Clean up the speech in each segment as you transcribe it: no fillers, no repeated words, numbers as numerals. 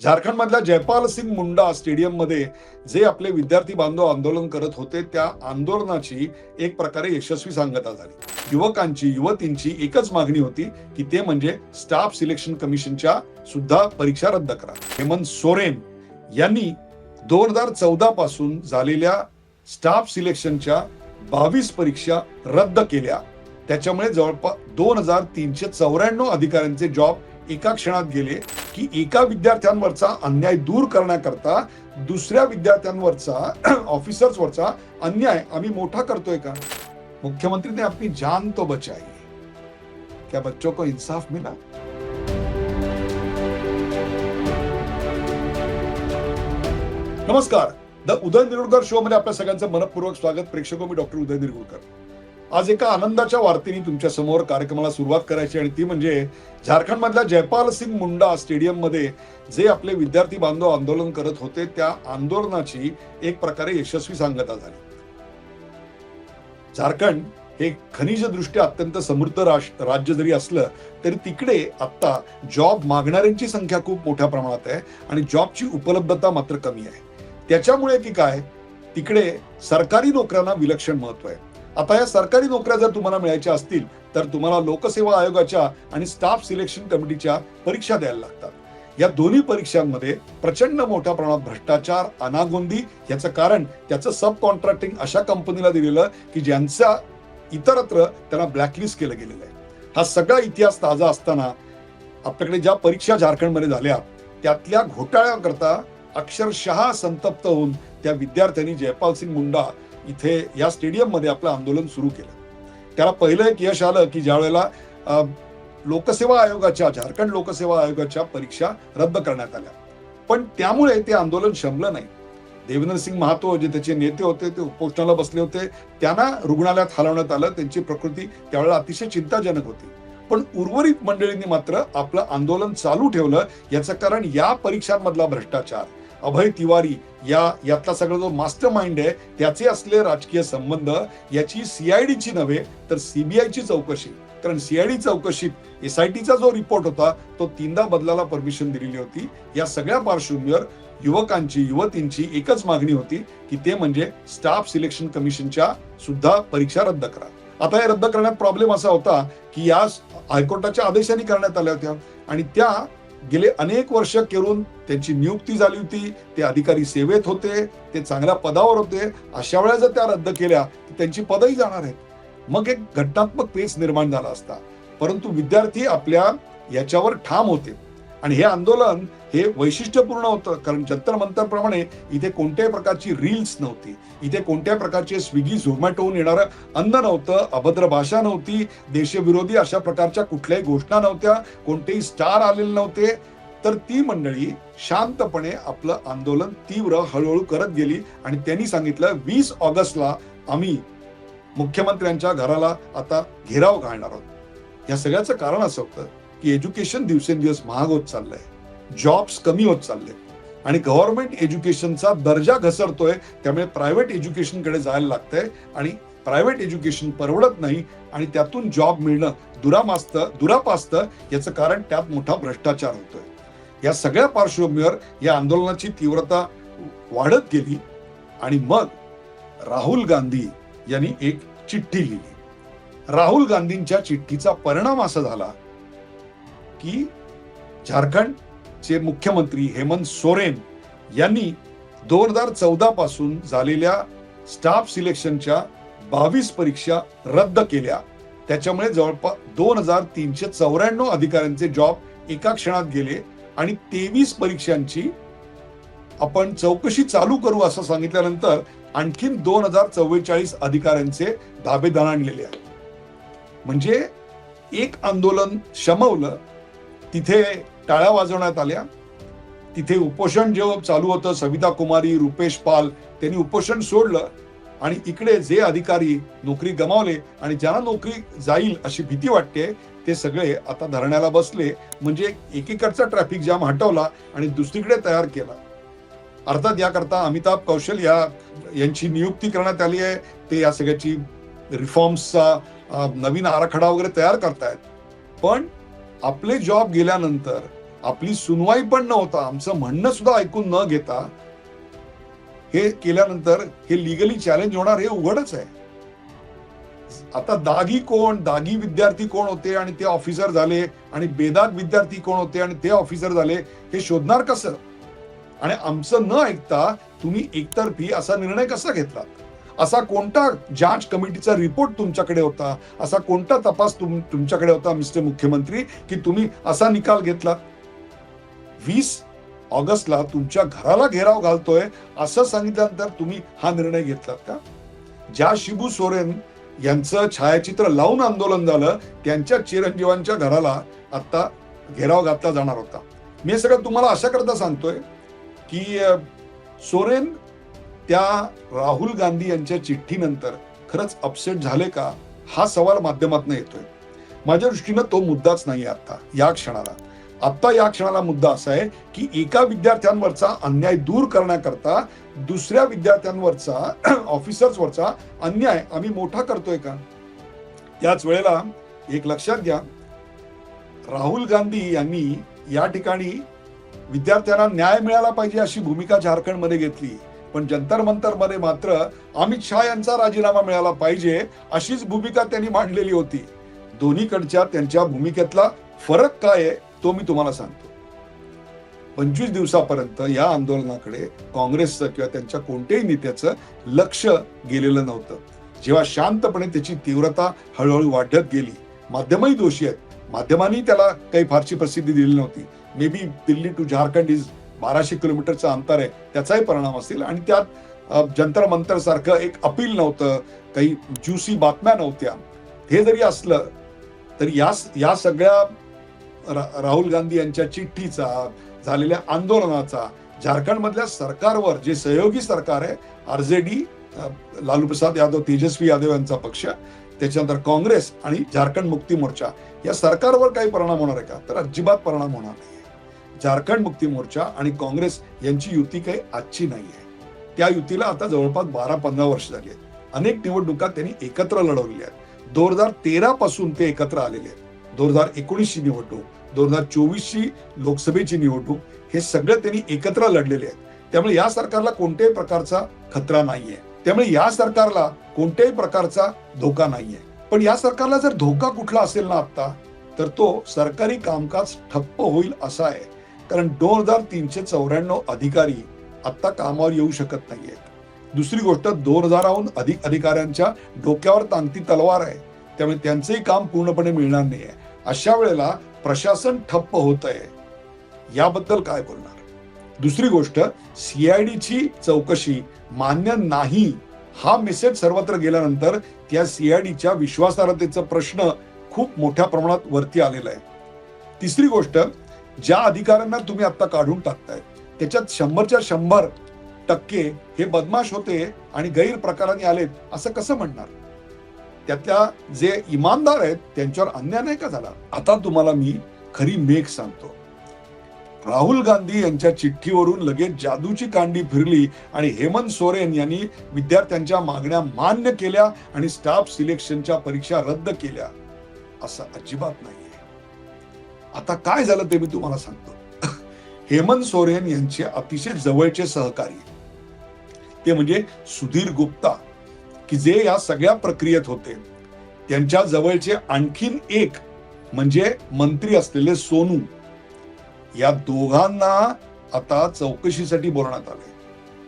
झारखंडमधल्या जयपाल सिंग मुंडा स्टेडियममध्ये जे आपले विद्यार्थी बांधव आंदोलन करत होते त्या आंदोलनाची एक प्रकारे यशस्वी सांगता झाली। युवकांची युवतींची एकच मागणी होती की ते म्हणजे स्टाफ सिलेक्शन कमिशनच्या सुद्धा परीक्षा रद्द करा। हेमंत सोरेन यांनी 2014 पासून झालेल्या स्टाफ सिलेक्शनच्या 22 परीक्षा रद्द केल्या। त्याच्यामुळे जवळपास 2394 अधिकाऱ्यांचे जॉब एका क्षणात गेले की एका विद्यार्थ्यांवरचा अन्याय दूर करण्याकरता दुसऱ्या विद्यार्थ्यांवरचा ऑफिसर्सवरचा अन्याय आम्ही मोठा करतोय का? मुख्यमंत्री ने अपनी जान तो बचाई, क्या बच्चों को इंसाफ मिला? नमस्कार, द उदय निरुळकर शो मध्ये आपल्या सगळ्यांचं मनपूर्वक स्वागत। प्रेक्षको, मी डॉक्टर उदय निरुळकर। आज एका आनंदाच्या वार्तेने तुमच्या समोर कार्यक्रमाला सुरुवात करायची आणि ती म्हणजे झारखंडमधल्या जयपाल सिंग मुंडा स्टेडियममध्ये जे आपले विद्यार्थी बांधव आंदोलन करत होते त्या आंदोलनाची एक प्रकारे यशस्वी सांगता झाली। झारखंड हे खनिजदृष्ट्या अत्यंत समृद्ध राज्य जरी असलं तरी तिकडे आता जॉब मागणाऱ्यांची संख्या खूप मोठ्या प्रमाणात आहे आणि जॉबची उपलब्धता मात्र कमी आहे। त्याच्यामुळे की काय, तिकडे सरकारी नोकऱ्यांना विलक्षण महत्व आहे। आता या सरकारी नोकऱ्या जर तुम्हाला मिळायच्या असतील तर तुम्हाला लोकसेवा आयोगाच्या आणि स्टाफ सिलेक्शन कमिटीच्या परीक्षा द्यायला लागतात। या दोन्ही परीक्षांमध्ये प्रचंड मोठ्या प्रमाणात भ्रष्टाचार, अनागोंदी याचं कारण त्याचं सब कॉन्ट्रॅक्टिंग अशा कंपनीला दिलेलं की ज्यांचा इतरत्र त्यांना ब्लॅकलिस्ट केलं गेलेलं आहे। हा सगळा इतिहास ताजा असताना आपल्याकडे ज्या परीक्षा झारखंडमध्ये झाल्या त्यातल्या घोटाळ्याकरता अक्षरशः संतप्त होऊन त्या विद्यार्थ्यांनी जयपाल सिंग मुंडा इथे या स्टेडियम मध्ये आपलं आंदोलन सुरू केलं। त्याला पहिलं एक यश आलं की ज्या वेळेला लोकसेवा आयोगाच्या झारखंड लोकसेवा आयोगाच्या परीक्षा रद्द करण्यात आल्या, पण त्यामुळे ते आंदोलन शमलं नाही। देवेंद्र सिंग महातो जे त्याचे नेते होते ते उपोषणाला बसले होते, त्यांना रुग्णालयात हलवण्यात आलं। त्यांची प्रकृती त्यावेळेला अतिशय चिंताजनक होती, पण उर्वरित मंडळींनी मात्र आपलं आंदोलन चालू ठेवलं। याचं कारण या परीक्षांमधला भ्रष्टाचार, अभय तिवारी यातला सगळा जो मास्टर माइंड आहे त्याचे असले राजकीय संबंध, याची सीआयडीची नव्हे तर सीबीआयची चौकशी। कारण सीआयडी चौकशीत एसआयटीचा जो रिपोर्ट होता तो 3दा बदलाला परमिशन दिलेली होती। या सगळ्या पार्श्वभूमीवर युवकांची युवतींची एकच मागणी होती की ते म्हणजे स्टाफ सिलेक्शन कमिशनच्या सुद्धा परीक्षा रद्द करा। आता हे रद्द करण्यात प्रॉब्लेम असा होता की या हायकोर्टाच्या आदेशाने करण्यात आल्या होत्या आणि त्या गेले अनेक वर्ष करून त्यांची नियुक्ती झाली होती, ते अधिकारी सेवेत होते, ते चांगल्या पदावर होते। अशा वेळेला जर त्या रद्द केल्या तर त्यांची पदही जाणार आहेत। मग एक घटनात्मक पेच निर्माण झाला असता, परंतु विद्यार्थी आपल्या याच्यावर ठाम होते आणि हे आंदोलन हे वैशिष्ट्यपूर्ण होतं। कारण जंतर मंतर प्रमाणे इथे कोणत्याही प्रकारची रील्स नव्हती, इथे कोणत्याही प्रकारचे स्विगी झोमॅटोहून येणारं अन्न नव्हतं, अभद्र भाषा नव्हती, देशविरोधी अशा प्रकारच्या कुठल्याही घोषणा नव्हत्या, कोणतेही स्टार आलेले नव्हते। तर ती मंडळी शांतपणे आपलं आंदोलन तीव्र हळूहळू करत गेली आणि त्यांनी सांगितलं 20 ऑगस्टला आम्ही मुख्यमंत्र्यांच्या घराला आता घेराव घालणार आहोत। या सगळ्याचं कारण असं होतं की एज्युकेशन दिवसेंदिवस महाग होत चाललंय, जॉब्स कमी होत चालले आणि गव्हर्नमेंट एज्युकेशनचा दर्जा घसरतोय। त्यामुळे प्रायव्हेट एज्युकेशनकडे जायला लागतंय आणि प्रायव्हेट एज्युकेशन परवडत नाही आणि त्यातून जॉब मिळणं दुरापास्त याचं कारण त्यात मोठा भ्रष्टाचार होतोय। या सगळ्या पार्श्वभूमीवर या आंदोलनाची तीव्रता वाढत गेली आणि मग राहुल गांधी यांनी एक चिठ्ठी लिहिली। राहुल गांधींच्या चिठ्ठीचा परिणाम असा झाला की झारखंडचे मुख्यमंत्री हेमंत सोरेन यांनी 2014 पासून झालेल्या स्टाफ सिलेक्शनच्या 22 परीक्षा रद्द केल्या। त्याच्यामुळे जवळपास 2394 अधिकाऱ्यांचे जॉब एका क्षणात गेले आणि 23 परीक्षांची आपण चौकशी चालू करू असं सांगितल्यानंतर आणखीन 2044 अधिकाऱ्यांचे धाबे दणाणलेले आहेत। म्हणजे एक आंदोलन शमवलं, तिथे टाळ्या वाजवण्यात आल्या, तिथे उपोषण जेव्हा चालू होतं सविता कुमारी, रुपेश पाल त्यांनी उपोषण सोडलं आणि इकडे जे अधिकारी नोकरी गमावले आणि ज्यांना नोकरी जाईल अशी भीती वाटते ते सगळे आता धरण्याला बसले। म्हणजे एकीकडचा ट्रॅफिक जाम हटवला आणि दुसरीकडे तयार केला। अर्थात याकरता अमिताभ कौशल यांची नियुक्ती करण्यात आली आहे। ते या सगळ्याची रिफॉर्म्सचा नवीन आराखडा वगैरे तयार करतायत, पण आपले जॉब गेल्यानंतर आपली सुनवाई पण न होता, आमचं म्हणणं सुद्धा ऐकून न घेता हे केल्यानंतर हे लिगली चॅलेंज होणार हे उघडच आहे. आता दागी विद्यार्थी कोण होते आणि ते ऑफिसर झाले, आणि बेदाग विद्यार्थी कोण होते आणि ते ऑफिसर झाले, हे शोधणार कसं? आणि आमचं न ऐकता तुम्ही एकतर्फी असा निर्णय कसा घेतला? असा कोणता जांच कमिटीचा रिपोर्ट तुमच्याकडे होता, असा कोणता तपास तुमच्याकडे होता मिस्टर मुख्यमंत्री, की तुम्ही असा निकाल घेतला? 20 ऑगस्टला तुमच्या घराला घेराव घालतोय असं सांगितल्यानंतर तुम्ही हा निर्णय घेतलात का? ज्या शिबू सोरेन यांचं छायाचित्र लावून आंदोलन झालं, त्यांच्या चिरंजीवांच्या घराला आता घेराव घातला जाणार होता. मी सगळं तुम्हाला अशा करता सांगतोय की सोरेन त्या राहुल गांधी यांच्या चिठ्ठीनंतर खरंच अपसेट झाले का, हा सवाल माध्यमातून येतोय. माझ्या दृष्टीनं तो मुद्दाच नाही आता या क्षणाला. आता या क्षणाला मुद्दा असा आहे की एका विद्यार्थ्यांवरचा अन्याय दूर करण्याकरता दुसऱ्या विद्यार्थ्यांवरचा ऑफिसर्सवरचा अन्याय आम्ही मोठा करतोय का? त्याच वेळेला एक लक्षात घ्या, राहुल गांधी यांनी या ठिकाणी विद्यार्थ्यांना न्याय मिळाला पाहिजे अशी भूमिका झारखंडमध्ये घेतली, पण जंतर मंतर मध्ये मात्र अमित शहा यांचा राजीनामा मिळाला पाहिजे अशीच भूमिका त्यांनी मांडलेली होती. दोन्हीकडच्या त्यांच्या भूमिकेतला फरक काय आहे तो मी तुम्हाला सांगतो. 25 दिवसापर्यंत या आंदोलनाकडे काँग्रेसचं किंवा त्यांच्या कोणत्याही नेत्याचं लक्ष गेलेलं नव्हतं. जेव्हा शांतपणे त्याची तीव्रता हळूहळू वाढत गेली, माध्यमही दोषी आहेत, माध्यमांनी त्याला काही फारशी प्रसिद्धी दिली नव्हती. Maybe Delhi to Jharkhand 1200 किलोमीटरचं अंतर आहे, त्याचाही परिणाम असेल, आणि त्यात जंतर मंतर सारखं एक अपील नव्हतं, काही ज्युसी बातम्या नव्हत्या. हे जरी असलं तरी या सगळ्या राहुल गांधी यांच्या चिठ्ठीचा, झालेल्या आंदोलनाचा झारखंडमधल्या सरकारवर, जे सहयोगी सरकार आहे, आरजेडी, लालू प्रसाद यादव, तेजस्वी यादव यांचा पक्ष, त्याच्यानंतर काँग्रेस आणि झारखंड मुक्ती मोर्चा, या सरकारवर काही परिणाम होणार आहे का? तर अजिबात परिणाम होणार नाही. झारखंड मुक्ती मोर्चा आणि काँग्रेस यांची युती काही आजची नाही आहे. त्या युतीला आता जवळपास 12-15 वर्ष झाली आहेत. अनेक निवडणुका त्यांनी एकत्र लढवलेल्या आहेत. 2013 पासून ते एकत्र आलेले आहेत. 2019 ची निवडणूक, 2024 ची लोकसभेची निवडणूक, हे सगळं त्यांनी एकत्र लढलेले आहेत. त्यामुळे या सरकारला कोणत्याही प्रकारचा खतरा नाहीये. त्यामुळे या सरकारला कोणत्याही प्रकारचा धोका नाहीये. पण या सरकारला जर धोका कुठला असेल ना आता, तर तो सरकारी कामकाज ठप्प होईल असा आहे. कारण 2394 अधिकारी आता कामावर येऊ शकत नाहीयेत. दुसरी गोष्ट, 2000हून अधिक अधिकाऱ्यांच्या डोक्यावर टांगती तलवार आहे, त्यामुळे त्यांचंही काम पूर्णपणे मिळणार नाहीये. अशा वेळेला प्रशासन ठप्प होत आहे, याबद्दल काय बोलणार? दुसरी गोष्ट, सीआयडीची चौकशी मान्य नाही हा मेसेज सर्वत्र गेल्यानंतर त्या सीआयडीच्या विश्वासार्हतेचा प्रश्न खूप मोठ्या प्रमाणात वरती आलेला आहे. तिसरी गोष्ट, ज्या अधिकाऱ्यांना तुम्ही आता काढून टाकताय त्याच्यात 100च्या 100% हे बदमाश होते आणि गैरप्रकाराने आलेत असं कसं म्हणणार? त्यातल्या जे इमानदार आहेत त्यांच्यावर अन्याय नाही का झाला? आता तुम्हाला मी खरी मेघ सांगतो. राहुल गांधी यांच्या चिठ्ठीवरून लगेच जादूची कांडी फिरली आणि हेमंत सोरेन यांनी विद्यार्थ्यांच्या मागण्या मान्य केल्या आणि स्टाफ सिलेक्शनच्या परीक्षा रद्द केल्या, असं अजिबात नाहीये. आता काय झालं ते मी तुम्हाला सांगतो. हेमंत सोरेन यांचे अतिशय जवळचे सहकारी, ते म्हणजे सुधीर गुप्ता, की जे या सगळ्या प्रक्रियेत होते, त्यांच्या जवळचे आणखीन एक म्हणजे मंत्री असलेले सोनू, या दोघांना आता चौकशीसाठी बोलवण्यात आले.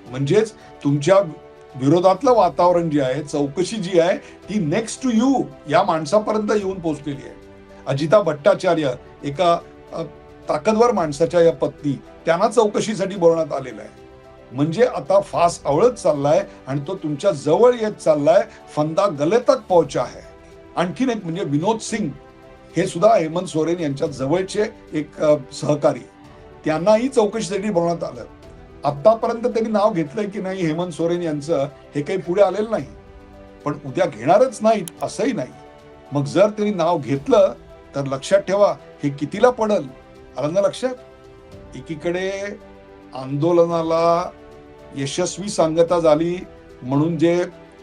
म्हणजेच तुमच्या विरोधातलं वातावरण जे आहे, चौकशी जी आहे ती नेक्स्ट टू यू या माणसापर्यंत येऊन पोहोचलेली आहे. अजिता भट्टाचार्य, एका ताकदवर माणसाच्या या पत्नी, त्यांना चौकशीसाठी बोलवण्यात आलेलं आहे. म्हणजे आता फास आवळत चाललाय आणि तो तुमच्या जवळ येत चाललाय, फंदा गले तक पोहोचा है. आणखीन एक म्हणजे विनोद सिंग, हे सुद्धा हेमंत सोरेन यांच्या जवळचे एक सहकारी, त्यांनाही चौकशीसाठी बोलवण्यात आलं. आतापर्यंत त्यांनी नाव घेतलंय की नाही हेमंत सोरेन यांचं, हे काही पुढे आलेलं नाही, पण उद्या घेणारच नाहीत असंही नाही. मग जर त्यांनी नाव घेतलं तर लक्षात ठेवा हे कितीला पडल. आलं ना लक्षात? एकीकडे आंदोलनाला यशस्वी सांगता झाली म्हणून जे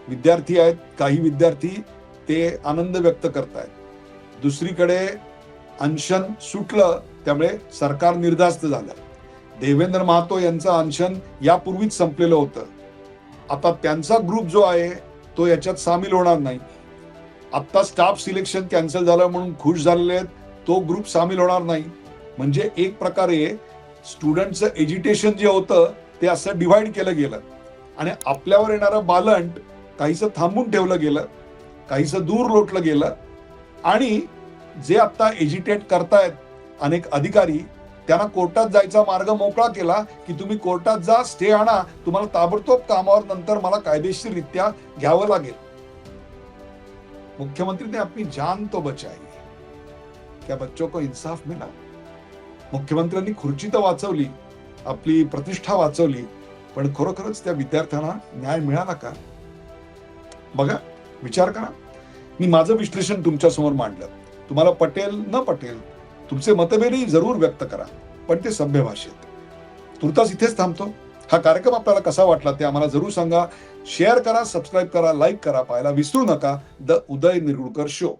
विद्यार्थी आहेत, काही विद्यार्थी ते आनंद व्यक्त करतायत. दुसरीकडे अनशन सुटलं त्यामुळे सरकार निर्धास्त झालं. देवेंद्र महातो यांचं अनशन यापूर्वीच संपलेलं होतं. आता त्यांचा ग्रुप जो आहे तो याच्यात सामील होणार नाही. आता स्टाफ सिलेक्शन कॅन्सल झालं म्हणून खुश झालेले आहेत, तो ग्रुप सामील होणार नाही. म्हणजे एक प्रकारे स्टुडंटचं एज्युकेशन जे होतं ते असं डिव्हाइड केलं गेलं आणि आपल्यावर येणारं बालंट काहीसं थांबून ठेवलं गेलं, काहीसं दूर लोटलं गेलं आणि जे आता एजिटेट करतायत अनेक अधिकारी त्यांना कोर्टात जायचा मार्ग मोकळा केला की तुम्ही कोर्टात जा, स्टे आणा, तुम्हाला ताबडतोब कामावर नंतर मला कायदेशीररित्या घ्यावं लागेल. मुख्यमंत्री ने अपनी जान तो बचाई, क्या बच्चों को इंसाफ मिला? मुख्यमंत्र्यांनी खुर्ची तर वाचवली, आपली प्रतिष्ठा वाचवली, पण खरोखरच त्या विद्यार्थ्यांना न्याय मिळाला का? बघा, विचार करा. मी माझं विश्लेषण तुमच्या समोर मांडलं. तुम्हाला पटेल न पटेल, तुमचे मतभेदही जरूर व्यक्त करा, पण ते सभ्य भाषेत. तुर्तास इथेच थांबतो. हा कार्यक्रम आपल्याला कसा वाटला ते आम्हाला जरूर सांगा. शेअर करा, सबस्क्राईब करा, लाईक करा. पाहायला विसरू नका द उदय निरगुडकर शो.